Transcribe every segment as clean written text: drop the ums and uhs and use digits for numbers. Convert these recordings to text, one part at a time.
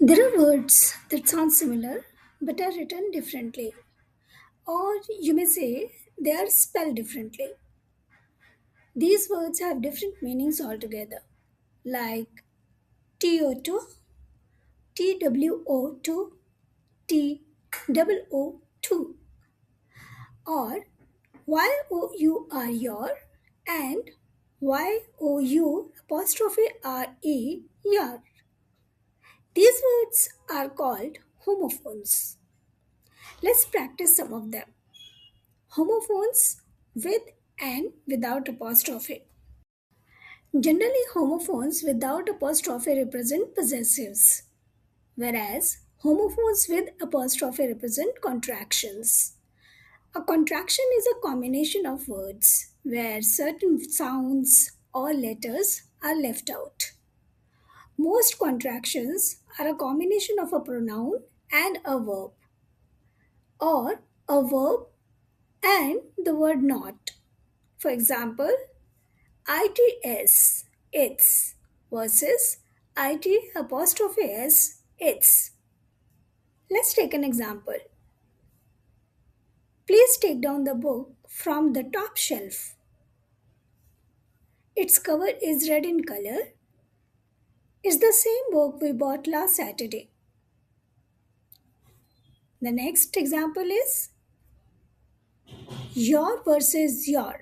There are words that sound similar but are written differently, or you may say they are spelled differently. These words have different meanings altogether, like TO2, TWO2, TOO2, or YOUR your and YOU apostrophe RE your. These words are called homophones. Let's practice some of them. Homophones with and without apostrophe. Generally, homophones without apostrophe represent possessives, whereas homophones with apostrophe represent contractions. A contraction is a combination of words where certain sounds or letters are left out. Most contractions are a combination of a pronoun and a verb, or a verb and the word not. For example, ITS, its, versus IT apostrophe S, its. Let's take an example. Please take down the book from the top shelf. Its cover is red in color. It's the same book we bought last Saturday. The next example is your versus your.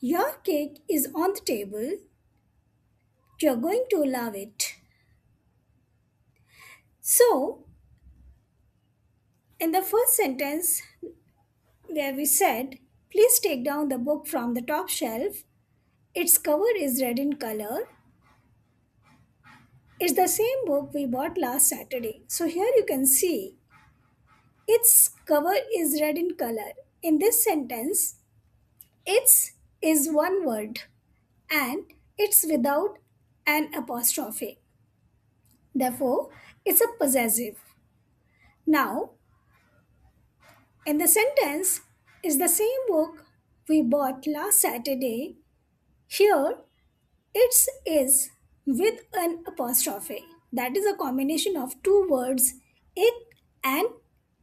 Your cake is on the table. You're going to love it. So, in the first sentence, where we said, please take down the book from the top shelf. Its cover is red in color. It's the same book we bought last Saturday. So here you can see its cover is red in color. In this sentence, its is one word and it's without an apostrophe. Therefore, it's a possessive. Now, in the sentence, is the same book we bought last Saturday. Here, its is with an apostrophe. That is a combination of two words, it and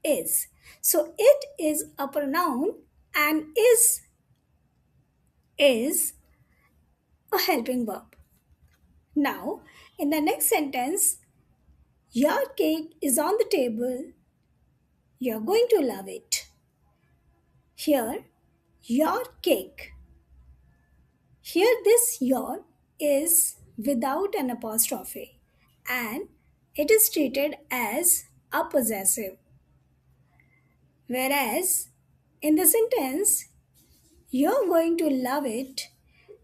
is. So it is a pronoun and is a helping verb. Now, in the next sentence, your cake is on the table. You're going to love it. Here, your cake. Here, this your is without an apostrophe and it is treated as a possessive. Whereas in the sentence, you're going to love it,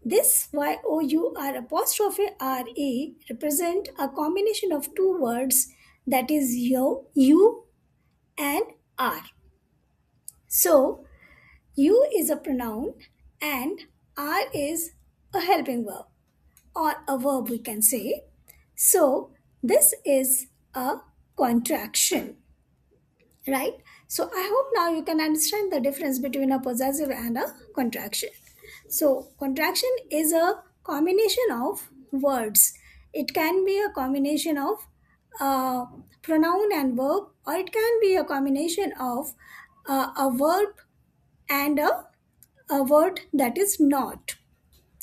this YOUR apostrophe RE represent a combination of two words that is you and are. So, you is a pronoun and are is a helping verb or a verb we can say. So, this is a contraction, right? So, I hope now you can understand the difference between a possessive and a contraction. So, contraction is a combination of words. It can be a combination of pronoun and verb, or it can be a combination of a verb and a word that is not.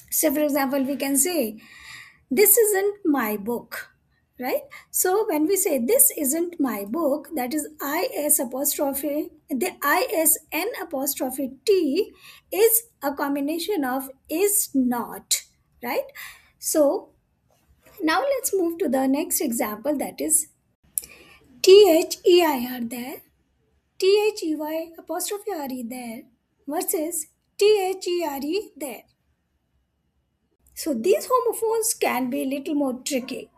So, for example, we can say, this isn't my book, right? So, when we say this isn't my book, that is is apostrophe, the isn apostrophe t is a combination of is not, right? So, now let's move to the next example, that is THEIR there, THEY apostrophe RE there versus THERE there. So these homophones can be a little more tricky.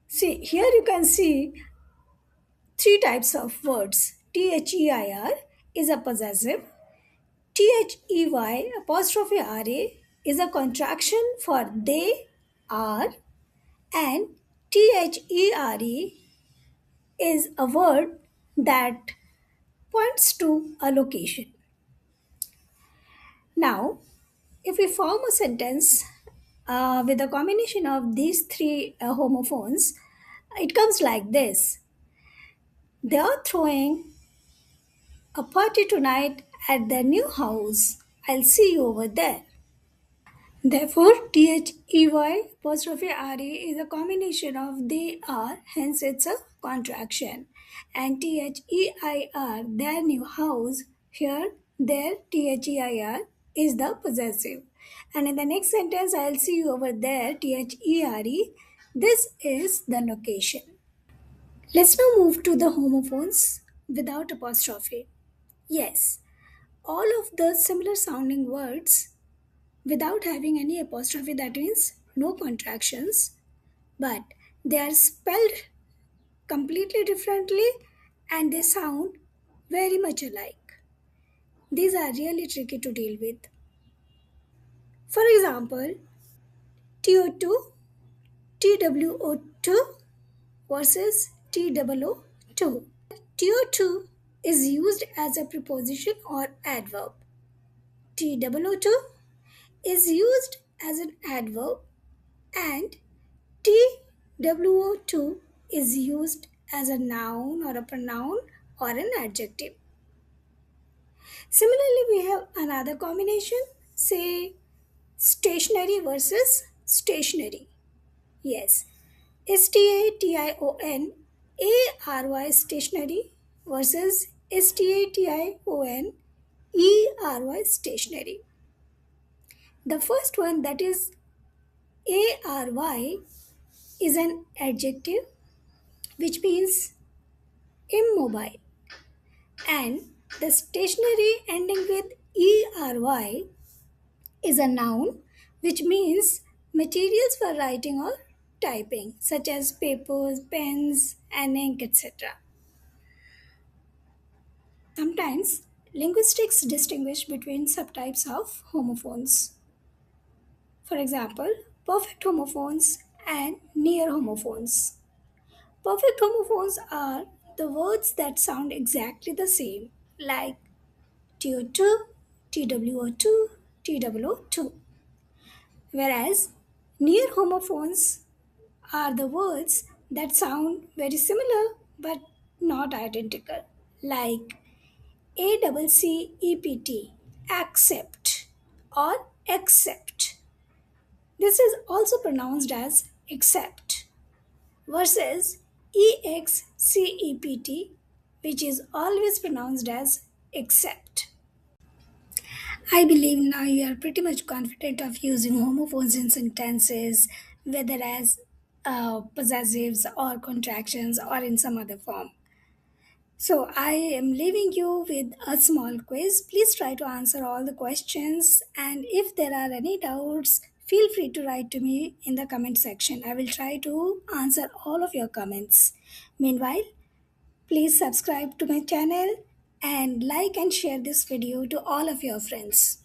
See, here you can see three types of words. THEIR is a possessive. THEY apostrophe RA is a contraction for they are. And THERE is a word that points to a location. Now, if we form a sentence with a combination of these three homophones, it comes like this. They are throwing a party tonight at their new house. I'll see you over there. Therefore, THEY apostrophe RE is a combination of they are, hence it's a contraction. And THEIR, their new house, here, their THEIR is the possessive. And in the next sentence, I'll see you over there, THERE, this is the location. Let's now move to the homophones without apostrophe. Yes, all of the similar sounding words without having any apostrophe, that means no contractions, but they are spelled completely differently and they sound very much alike. These are really tricky to deal with. For example, TO2, TWO2 versus TOO2. TO2 is used as a preposition or adverb. TOO2 is used as an adverb and TWO2 is used as a noun or a pronoun or an adjective. Similarly, we have another combination, say stationary versus stationary. Yes, STATION ARY stationary versus STATION ERY stationary. The first one, that is ARY, is an adjective which means immobile, and the stationary ending with ERY is a noun which means materials for writing or typing, such as papers, pens, and ink, etc. Sometimes linguistics distinguish between subtypes of homophones. For example, perfect homophones and near homophones. Perfect homophones are the words that sound exactly the same, like TO2, TWO2, TOO2. Whereas near homophones are the words that sound very similar but not identical, like ACCEPT, accept, or accept. This is also pronounced as accept, versus EXCEPT, which is always pronounced as accept. I believe now you are pretty much confident of using homophones in sentences, whether as possessives or contractions or in some other form. So I am leaving you with a small quiz. Please try to answer all the questions, and if there are any doubts, feel free to write to me in the comment section. I will try to answer all of your comments. Meanwhile, please subscribe to my channel and like and share this video to all of your friends.